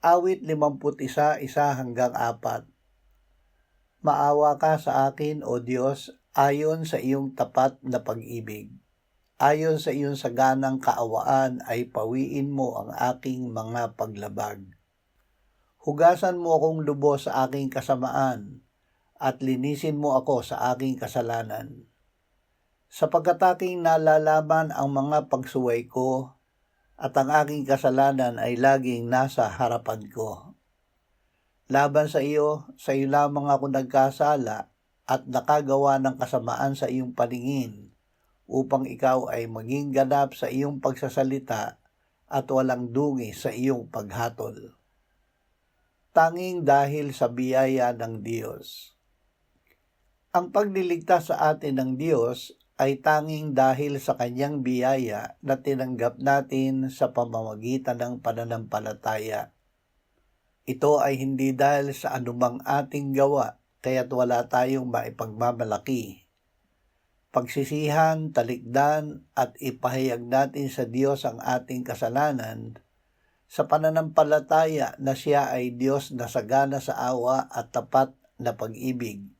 Awit 51, 1-4. Maawa ka sa akin, O Diyos, ayon sa iyong tapat na pag-ibig. Ayon sa iyong saganang kaawaan ay pawiin mo ang aking mga paglabag. Hugasan mo akong lubos sa aking kasamaan at linisin mo ako sa aking kasalanan. Sapagkat aking nalalaman ang mga pagsuway ko at ang aking kasalanan ay laging nasa harapan ko. Laban sa iyo lamang ako nagkasala at nakagawa ng kasamaan sa iyong paningin, upang ikaw ay maging ganap sa iyong pagsasalita at walang dungi sa iyong paghatol. Tanging dahil sa biyaya ng Diyos. Ang pagliligtas sa atin ng Diyos ay tanging dahil sa kanyang biyaya na tinanggap natin sa pamamagitan ng pananampalataya. Ito ay hindi dahil sa anumang ating gawa, kaya't wala tayong maipagmamalaki. Pagsisihan, talikdan at ipahayag natin sa Diyos ang ating kasalanan sa pananampalataya na siya ay Diyos na sagana sa awa at tapat na pag-ibig.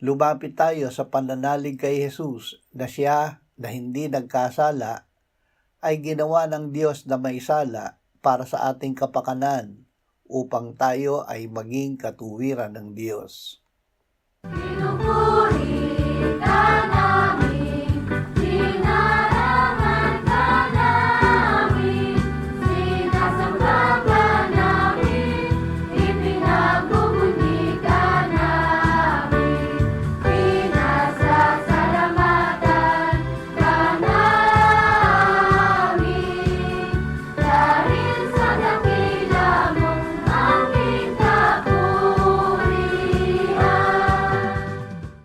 Lumapit tayo sa pananalig kay Jesus na siya na hindi nagkasala ay ginawa ng Diyos na may sala para sa ating kapakanan upang tayo ay maging katuwiran ng Diyos.